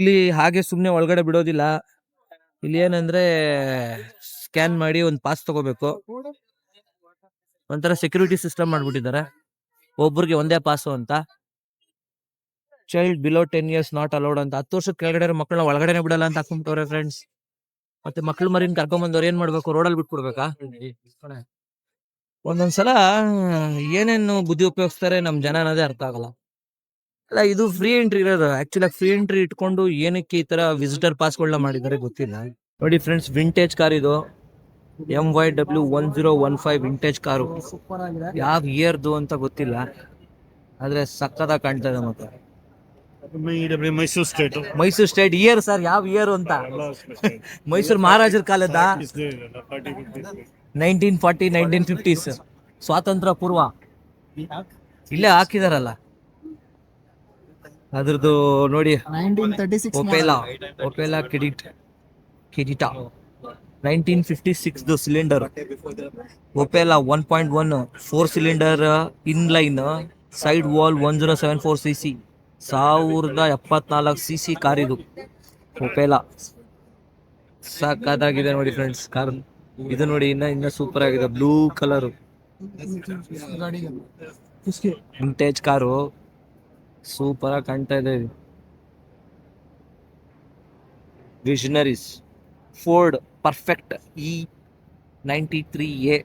ಇಲ್ಲಿ ಹಾಗೆ ಸುಮ್ನೆ ಒಳಗಡೆ ಬಿಡೋದಿಲ್ಲ. ಇಲ್ಲಿ ಏನಂದ್ರೆ ಸ್ಕ್ಯಾನ್ ಮಾಡಿ ಒಂದು ಪಾಸ್ ತಗೋಬೇಕು. ಒಂಥರ ಸೆಕ್ಯೂರಿಟಿ ಸಿಸ್ಟಮ್ ಮಾಡ್ಬಿಟ್ಟಿದ್ದಾರೆ. ಒಬ್ರಿಗೆ ಒಂದೇ ಪಾಸು ಅಂತ. Child below 10 years not allowed ಅಂತ. 10 ವರ್ಷದ ಕೆಳಗಡೆ ಮಕ್ಕಳನ್ನ ಒಳಗಡೆನೆ ಬಿಡಲ್ಲ ಅಂತ ಹಾಕೊಂಡ್ಬಿಟ್ಟವ್ರೆ ಫ್ರೆಂಡ್ಸ್. ಮತ್ತೆ ಮಕ್ಳು ಮರಿನ್ ಕರ್ಕೊಂಬಂದವ್ರು ಏನ್ ಮಾಡ್ಬೇಕು? ರೋಡಲ್ಲಿ ಬಿಟ್ಬಿಡ್ಬೇಕಾ? ಒಂದೊಂದ್ಸಲ ಏನೇನು ಬುದ್ಧಿ ಉಪಯೋಗಿಸ್ತಾರೆ ನಮ್ ಜನ ಅನ್ನೋದೇ ಅರ್ಥ ಆಗಲ್ಲ. ಅಲ್ಲ, ಇದು ಫ್ರೀ ಎಂಟ್ರಿ ಇರೋದು. ಆಕ್ಚುಲಿ ಫ್ರೀ ಎಂಟ್ರಿ ಇಟ್ಕೊಂಡು ಏನಕ್ಕೆ ಈ ತರ ವಿಸಿಟರ್ ಪಾಸ್ಗಳನ್ನ ಮಾಡಿದ್ದಾರೆ ಗೊತ್ತಿಲ್ಲ. ನೋಡಿ ಫ್ರೆಂಡ್ಸ್, ವಿಂಟೇಜ್ ಕಾರ್ ಇದು. MYW1015 vintage car. ಯಾವ ಇಯರ್ದು ಅಂತ ಗೊತ್ತಿಲ್ಲ, ಆದ್ರೆ ಸಕ್ಕದಾಗ ಕಾಣ್ತದೆ. ಮತ್ತೆ ಮೈಸೂರು ಸ್ಟೇಟ್ ಇಯರ್ ಸರ್, ಯಾವ ಇಯರ್ ಅಂತ? ಮೈಸೂರು ಮಹಾರಾಜರ ಕಾಲದ 1940 1950s, ಸ್ವಾತಂತ್ರ್ಯ ಪೂರ್ವ. ಇಲ್ಲೇ ಹಾಕಿದಾರಲ್ಲ ಅದ್ರದ್ದು ನೋಡಿ. Opel Kadett 1956 cylinder. Opel 1.1 4 cylinder inline side valve 1074 cc 1074 cc car ಇದು. ಒಪೆಲಾ ಸಾಕಾಗಿದೆ ನೋಡಿ ಫ್ರೆಂಡ್ಸ್ ಕಾರ್. ಇದು ನೋಡಿ, ಇನ್ನ ಸೂಪರ್ ಆಗಿದೆ, blue colour vintage car. Super ಆಗಿ ಕಾಣ್ತಾ ಇದೆ. Visionaries Ford perfect E93A.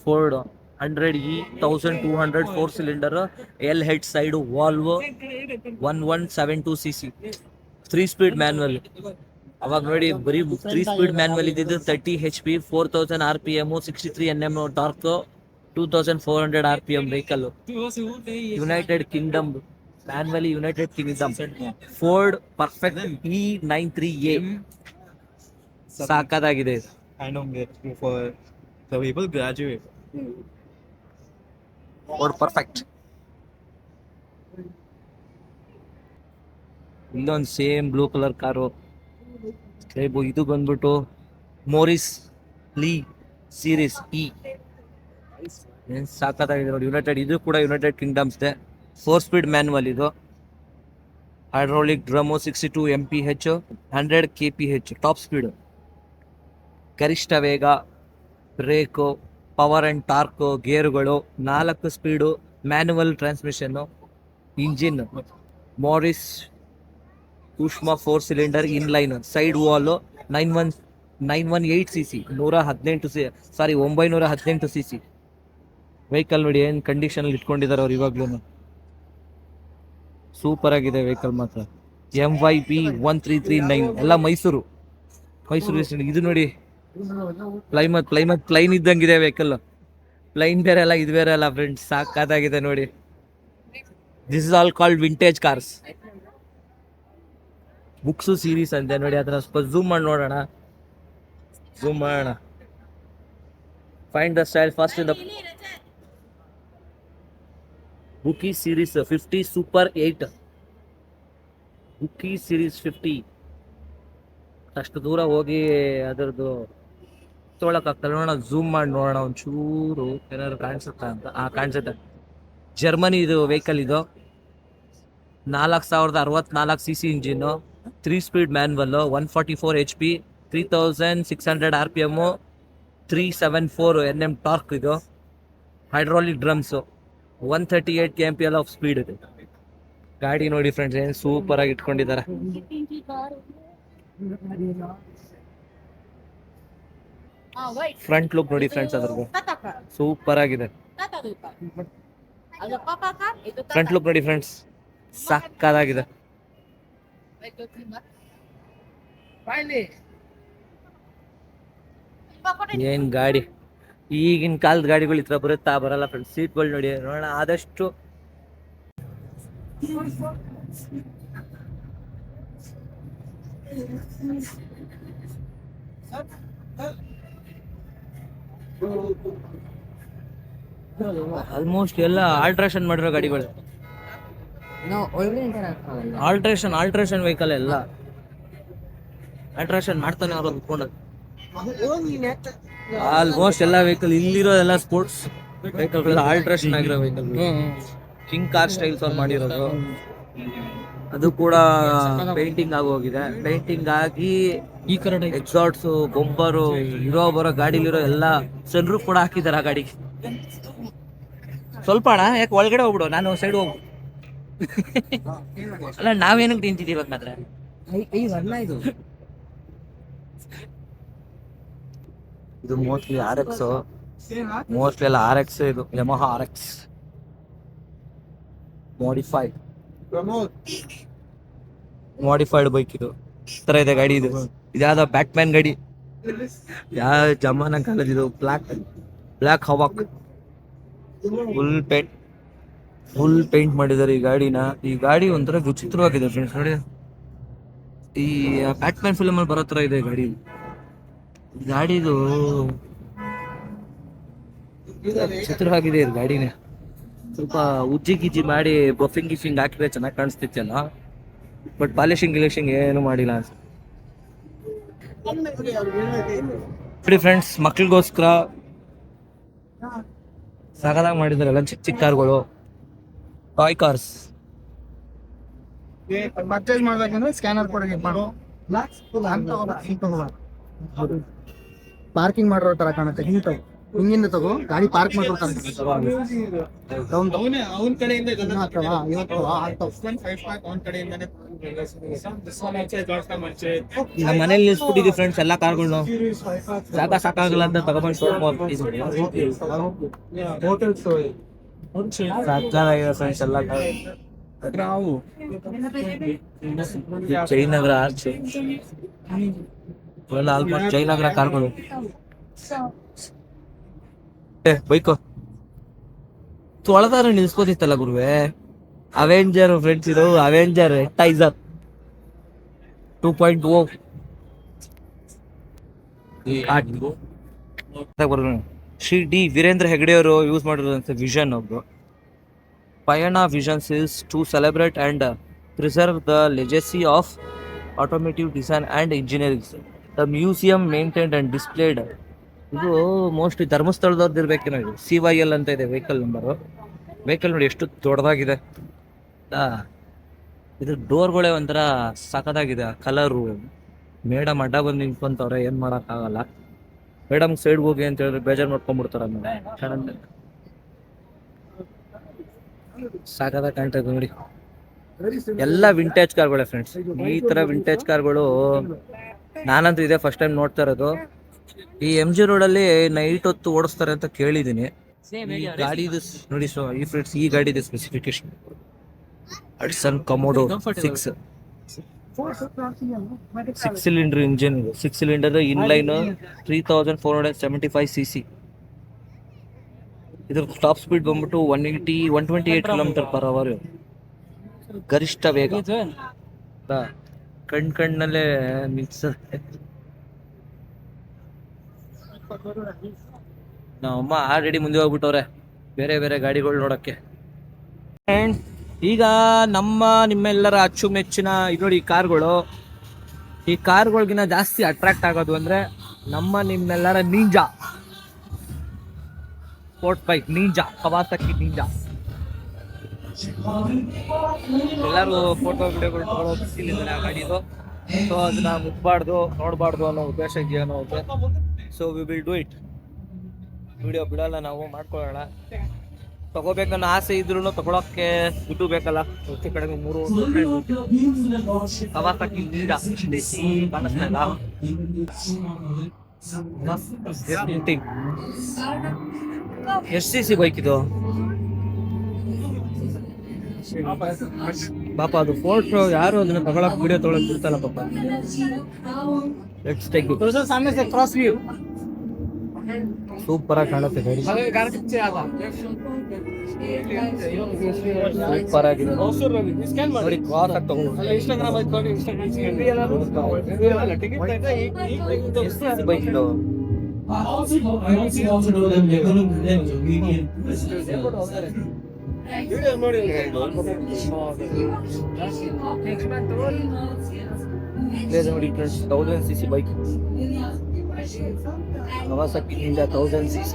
Ford 100E 1200 4 cylinder L head side valve 1172 cc 3 speed manual. ಅವಾಗ ನೋಡಿ, ಬರೀ 3 ಸ್ಪೀಡ್ ಮ್ಯಾನ್ಯುವಲ್ ಇದ್ದಿದ್ದು 30 HP 4000 RPM 63 Nm torque 2400 RPM vehicle. United Kingdom manually, United Kingdom Ford perfect E93A. ಸಾಕಾಗಿದೆ. Ford perfect. ಇಲ್ಲೊಂದು same blue colour car. ಇದು ಬಂದ್ಬಿಟ್ಟು Morris ಲೀ series E. ಸಾಕಾಗಿದೆ ನೋಡಿ. ಯುನೈಟೆಡ್, ಇದು ಕೂಡ ಯುನೈಟೆಡ್ ಕಿಂಗ್ಡಮ್ಸ್ ಇದೆ. 4 ಸ್ಪೀಡ್ ಮ್ಯಾನ್ಯುವಲ್ ಇದು. Hydraulic drum 62 mph 100 kph top speed. ಗರಿಷ್ಠ ವೇಗ, ಬ್ರೇಕು, ಪವರ್ ಅಂಡ್ ಟಾರ್ಕ್, ಗೇರುಗಳು, 4 speed manual transmission. Engine Morris ಉಷ್ಮಾ 4 cylinder inline side valve 918 cc 918 cc vehicle. ನೋಡಿ ಏನ್ ಕಂಡೀಷನ್ ಅಲ್ಲಿ ಇಟ್ಕೊಂಡಿದ್ದಾರೆ ಅವ್ರು ಇವಾಗ್ಲೂ. ಸೂಪರ್ ಆಗಿದೆ ವೆಹಿಕಲ್ ಮಾತ್ರ. MYP 1339 ಎಲ್ಲ ಮೈಸೂರು. ಇದು ನೋಡಿ, ಪ್ಲೈನ್ ಇದ್ದಂಗಿದೆ ವೆಹಿಕಲ್. ಪ್ಲೈನ್ ಬೇರೆ ಅಲ್ಲ, ಇದು ಬೇರೆ ಅಲ್ಲ ಫ್ರೆಂಡ್ಸ್. ಸಾಕಾಗಿದೆ ನೋಡಿ. This is all called vintage cars. Buicks series ಅಂತೆ ನೋಡಿ. ಅದನ್ನ ಸ್ವಲ್ಪ ಝೂಮ್ ಮಾಡಿ ನೋಡೋಣ. Find the style fast in the Buick series 50 super 8. Buick series 50. ಅಷ್ಟು ದೂರ ಹೋಗಿ ಅದರದ್ದು ತೊಗೊಳಕ್ಕಾಗ್ತಲ್ಲ. ನೋಡೋಣ, ಝೂಮ್ ಮಾಡಿ ನೋಡೋಣ ಒಂಚೂರು, ಏನಾದ್ರು ಕಾಣಿಸುತ್ತಾ ಅಂತ. ಕಾಣಿಸುತ್ತೆ. ಜರ್ಮನಿ ಇದು ವೆಹಿಕಲ್. ಇದು 4064 cc engine, 3 speed manual 144 HP 3600 RPM 374 Nm torque. ಇದು hydraulic drums 138 kmpl of speed ಇದೆ. ಗಾಡಿ ನೋಡಿ ಫ್ರೆಂಡ್ಸ್, ಏನು ಸೂಪರ್ ಆಗಿ ಇಟ್ಕೊಂಡಿದ್ದಾರೆ. ಫ್ರಂಟ್ ಲುಕ್ ನೋಡಿ ಫ್ರೆಂಡ್ಸ್, ಅದ್ರದ್ದು ಸೂಪರ್ ಆಗಿದೆ. ಫ್ರಂಟ್ ಲುಕ್ ನೋಡಿ ಫ್ರೆಂಡ್ಸ್, ಸಾಕಾಗಿದೆ. ಏನ್ ಗಾಡಿ! ಈಗಿನ ಕಾಲದ ಗಾಡಿಗಳು ಇತ್ರ ಬರಲ್ಲ ಫ್ರೆಂಡ್ಸ್. ಸೀಟ್ಗಳು ನೋಡಿ, ನೋಡೋಣ ಆದಷ್ಟು ಆಲ್ಮೋಸ್ಟ್ ಎಲ್ಲ ಆಲ್ಟ್ರೇಷನ್ ಮಾಡಿರೋ ಗಾಡಿಗಳು. ಆಲ್ಟ್ರೇಷನ್ ವೆಹಿಕಲ್ ಎಲ್ಲ ಆಲ್ಟ್ರೇಷನ್ ಮಾಡ್ತಾನೆ ಅವ್ರು ಅಂದ್ಕೊಂಡು. ಆಲ್ಮೋಸ್ಟ್ ಎಲ್ಲ ವೆಹಿಕಲ್ ಇಲ್ಲಿರೋ ಎಲ್ಲ ಸ್ಪೋರ್ಟ್ಸ್ ವೆಹಿಕಲ್ ಆಲ್ಟ್ರೇಷನ್ ಆಗಿರೋ ವೆಹಿಕಲ್. ಕಿಂಗ್ ಕಾರ್ ಸ್ಟೈಲ್ಸ್ ಅವ್ರು ಮಾಡಿರೋದು. ಅದು ಕೂಡ ಪೇಂಟಿಂಗ್ ಆಗೋಗಿದೆ. ಪೇಂಟಿಂಗ್ ಆಗಿ ಈ ಕಡೆ ಎಕ್ಸಾಟ್ಸ್, ಬಂಪರು, ಬರೋ ಗಾಡಿಲಿರೋ ಎಲ್ಲ ಸನ್ರೂಫ್ ಕೂಡ ಹಾಕಿದ್ದಾರೆ ಆ ಗಾಡಿಗೆ. ಸ್ವಲ್ಪ ಅಣ್ಣ, ಯಾಕೆ ಒಳಗಡೆ ಹೋಗ್ಬಿಡು, ನಾನು ಸೈಡ್ ಹೋಗ್ಬಿಡು. ಅಲ್ಲ, ನಾವೇನಕ್ಕೆ ನಿಂತಿದ್ದೀವಿ ಮಾತ್ರ. ಇದು ಮೋಸ್ಟ್ಲಿ RX, ಮೋಸ್ಟ್ಲಿ ಎಲ್ಲ RX. ಇದು ಯಮಹಾ RX ಮಾಡಿಫೈಡ್ ಬೈಕ್. ಇದು ತರ ಇದೆ ಗಾಡಿ. ಇದು ಇದ್ಯಾವ್ದ ಬ್ಯಾಟ್ಮ್ಯಾನ್ ಗಾಡಿ, ಯಾವ ಜಮಾನ ಕಾಲದ. ಇದು ಬ್ಲ್ಯಾಕ್ ಹವಾಕ್ ಫುಲ್ ಪೇಂಟ್ ಮಾಡಿದ್ದಾರೆ ಈ ಗಾಡಿನ. ಈ ಗಾಡಿ ಒಂಥರ ವಿಚಿತ್ರವಾಗಿದೆ ಫ್ರೆಂಡ್ಸ್. ನೋಡಿ, ಈ ಬ್ಯಾಟ್ಮ್ಯಾನ್ ಫಿಲಮ್ ಅಲ್ಲಿ ಬರೋ ತರ ಇದೆ ಗಾಡಿ. ಗಾಡಿದು ವಿಚಿತ್ರವಾಗಿದೆ ಇದು ಗಾಡಿನೇ. ಸ್ವಲ್ಪ ಉಜ್ಜಿ ಮಾಡಿ ಬಫಿಂಗ್ ಗಿಫಿಂಗ್ ಹಾಕಿದ್ರೆ ಚೆನ್ನಾಗಿ ಕಾಣಿಸ್ತಿತ್ತಲ್ಲ, ಬಟ್ ಪಾಲಿಶಿಂಗ್ ಗಿಲಿಶಿಂಗ್ ಏನು ಮಾಡಿಲ್ಲ ನೋಡಿ ಫ್ರೆಂಡ್ಸ್. ಮಕ್ಳಿಗೋಸ್ಕರ ಸಾಗದಾಗಿ ಮಾಡಿದಾರಲ್ಲ ಚಿಕ್ಕ ಚಿಕ್ಕ ಕಾರ್ಗಳು, ಟಾಯ್ ಕಾರ್ಸ್. ಪರ್ಚೇಸ್ ಮಾಡ್ಬೇಕಂದ್ರೆ ಸ್ಕ್ಯಾನರ್ ಕೊಡಿ. ಪಾರ್ಕಿಂಗ್ ಮಾಡಿರೋ ತರ ಕಾಣುತ್ತೆ. ಹಿಂಗಿಂದ ತಗೋ, ಗಾಡಿ ಪಾರ್ಕ್ ಮಾಡಿರೋ ತರ. ನಮ್ಮ ಮನೇಲಿ ನಿಲ್ಸ್ಬಿಟ್ಟಿದ್ವಿ ಫ್ರೆಂಡ್ಸ್ ಎಲ್ಲ ಕಾರ್ಗಳನ್ನ. ಸಾಕಾಗಲ್ಲ ಅಂತ ತಗೊಂಡ್ಬಂದು ಸಾಕಾಗಿದೆ ಫ್ರೆಂಡ್ಸ್ ಎಲ್ಲ. ನಾವು ಜಯನಗರ ಆರ್ಚ್ ಇವೆಲ್ಲ ಆಲ್ಮೋಸ್ಟ್ ಜಯನಗರ ಕಾರ್ಗಳು. ಬೈಕು ತೊಳೆದಾರ ನಿಲ್ಸ್ಕೋತಿತ್ತಲ್ಲ ಗುರುವೆ. ಅವೆಂಜರ್ ಫ್ರೆಂಡ್ಸ್, ಇದು ಅವೆಂಜರ್ ಟೈಸರ್ 2.0. ಶ್ರೀ ಡಿ ವೀರೇಂದ್ರ ಹೆಗ್ಡೆ ಅವರು ಯೂಸ್ ಮಾಡಿರೋದಂತ ವಿಷನ್ ಅವರು. Payana visions is to celebrate and preserve the legacy of automotive design and engineering. The museum maintained and displayed. ಇದು ಮೋಸ್ಟ್ಲಿ ಧರ್ಮಸ್ಥಳದವ್ರದ್ದು ಇರ್ಬೇಕೇನೋ. ಇದು CYL ಅಂತ ಇದೆ ವೆಹಿಕಲ್ ನಂಬರು. ವೆಹಿಕಲ್ ನೋಡಿ ಎಷ್ಟು ದೊಡ್ಡದಾಗಿದೆ. ಇದು ಡೋರ್ಗಳೇ ಒಂಥರ ಸಖತ್ತಾಗಿದೆ. ಕಲರು. ಮೇಡಮ್ ಅಡ್ಡ ಬಂದು ನಿಂತ್ಕೊಂತವ್ರೆ, ಏನು ಮಾಡೋಕ್ಕಾಗಲ್ಲ. ಮೇಡಮ್ ಸೈಡ್ಗೆ ಹೋಗಿ ಅಂತ ಹೇಳಿದ್ರೆ ಬೇಜಾರು ಮಾಡ್ಕೊಂಡ್ಬಿಡ್ತಾರ. ಸಾಕಾದಾಗ ಕಾಣ್ತದೆ ನೋಡಿ. ಎಲ್ಲ ವಿಂಟೇಜ್ ಕಾರ್ಗಳೇ ಫ್ರೆಂಡ್ಸ್. ಈ ತರ ವಿಂಟೇಜ್ ಕಾರ್ಗಳು ನಾನಂತೂ ಇದೆ ಫಸ್ಟ್ ಟೈಮ್ ನೋಡ್ತಾ ಇರೋದು. ಈ MG ರೋಡಲ್ಲಿ ನೈಟ್ ಹೊತ್ತು ಓಡಿಸ್ತಾರೆ ಅಂತ ಕೇಳಿದ್ದೀನಿ. ಈ ಗಾಡಿದು ನೋಡಿ ಈ ಫ್ರೆಂಡ್ಸ್, ಈ ಗಾಡಿದು specification Hudson Commodore 6 cylinder engine. 6 cylinder inline 3475 cc. ಇದ್ರ ಟಾಪ್ ಸ್ಪೀಡ್ ಬಂದ್ಬಿಟ್ಟು 128 km/h ಗರಿಷ್ಠ ವೇಗ. ಕಣ್ಣಲ್ಲೇ ಮಿಕ್ಸ್. ನಮ್ಮಮ್ಮ ಆಲ್ರೆಡಿ ಮುಂದೆ ಹೋಗ್ಬಿಟ್ಟವ್ರೆ ಬೇರೆ ಬೇರೆ ಗಾಡಿಗಳು ನೋಡಕ್ಕೆ. ಈಗ ನಿಮ್ಮೆಲ್ಲರ ಅಚ್ಚುಮೆಚ್ಚಿನ ಇದು ನೋಡಿ, ಈ ಕಾರ್ಗಳು. ಈ ಕಾರ್ಗಳಿಗಿನ ಜಾಸ್ತಿ ಅಟ್ರಾಕ್ಟ್ ಆಗೋದು ಅಂದ್ರೆ ನಿಮ್ಮೆಲ್ಲರ ninja sport bike. Ninja, Kawasaki ninja. ಎಲ್ಲರೂ ಫೋಟೋ ವಿಡಿಯೋಗಳು ತಗೊಳ್ಳೋ ಬಿಸಿಲಿದ್ದಾರೆ ಆ ಗಾಡಿದು. ಸೊ ಅದನ್ನ ಮುಟ್ಬಾರ್ದು, ನೋಡ್ಬಾರ್ದು ಅನ್ನೋ ಉದ್ದೇಶ ಇದೆಯೋ. So we will do it. Video ಬಿಡಲ್ಲ ನಾವು, ಮಾಡ್ಕೊಳ್ಳೋಣ. ತಗೋಬೇಕನ್ನೋ ಆಸೆ ಇದ್ರು ತಗೊಳಕ್ಕೆ ದುಡ್ಡು ಬೇಕಲ್ಲ. ಹೆಚ್ಚು ಕಡೆಗೆ 3 ಕವಾಸಕಿ ನಿಂಜಾ ಕಾಣಿಸ್ತಾ ಇಲ್ಲ. ಎಷ್ಟು CC ಬೈಕ್ ಇದು ಪಾಪ? ಅದು ಫೋಟೋ ಯಾರು ಅದನ್ನ ತಗೊಳಕ್ ವಿಡಿಯೋ ತಗೊಳಕ್ ಬಿಡ್ತಲ್ಲ ಪಾಪ. Let's take it. सामने से क्रॉस व्यू ಸೂಪರ್ ಆಗಿ ಕಾಣುತ್ತೆ ಗಾಡಿ. ಸೂಪರ್ ಆಗಿದೆ ನೋಡಿ. ಕ್ರಾಸ್ ಆಗಿ ತಗೊಂಡು ಬೈಕ್ ಇದು. ನೋಡಿ friends, 1000 cc bike. Kawasaki ninja 1000 cc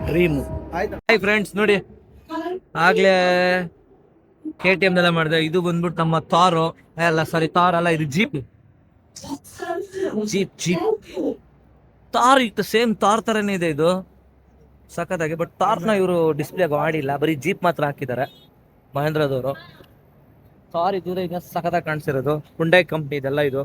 dream. Hi friends, ನೋಡಿ ಆಗ್ಲೇ ಕೆ ಟಿ ಎಮ್ ಎಲ್ಲ ಮಾಡಿದೆ. ಇದು ಬಂದ್ಬಿಟ್ಟು ನಮ್ಮ ತಾರು ಅಲ್ಲ, ಸಾರಿ ತಾರ್ ಅಲ್ಲ, ಇದು ಜೀಪ್ ಜೀಪ್ ಜೀಪ್ ತಾರ್ ಇತ್ತು, ಸೇಮ್ ತಾರ್ ತರನೇ ಇದೆ ಇದು, ಸಖತ್ತಾಗಿ. ಬಟ್ ತಾರ್ನ ಇವರು ಡಿಸ್ಪ್ಲೇ ಮಾಡಿಲ್ಲ, ಬರೀ ಜೀಪ್ ಮಾತ್ರ ಹಾಕಿದ್ದಾರೆ ಮಹೇಂದ್ರದವರು. ತಾರ್ ಇದ್ರೆ ಈಗ ಸಖತ್ತಾಗಿ ಕಾಣಿಸಿರೋದು. ಹುಂಡೈ ಕಂಪ್ನಿ ಇದೆಲ್ಲ ಇದು.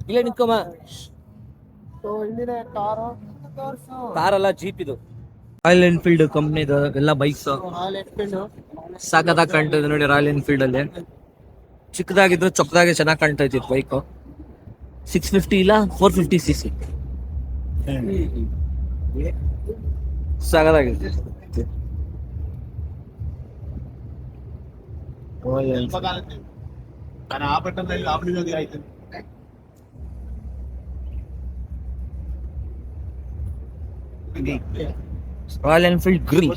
ಇಲ್ಲ ನಿಂತ್ಕೊಮ್ಮ, ಕಾರಲ್ಲ ಜೀಪ್ ಇದು. ರಾಯಲ್ ಎನ್ಫೀಲ್ಡ್ ಕಂಪ್ನಿದು ಎಲ್ಲ ಬೈಕ್ಸ್ ಸಖತ್ತಾಗಿ ಕಾಣ್ತದೆ ನೋಡಿ. ರಾಯಲ್ ಎನ್ಫೀಲ್ಡ್ ಅಲ್ಲಿ ಚಿಕ್ಕದಾಗಿದ್ರು ಚೊಕ್ಕದಾಗಿ ಚೆನ್ನಾಗಿ ಕಾಣ್ತಾ ಇತ್ತು ಬೈಕ್. 650 ಇಲ್ಲ 450 cc ಸಖತ್ತಾಗಿದೆ. Royal Enfield grill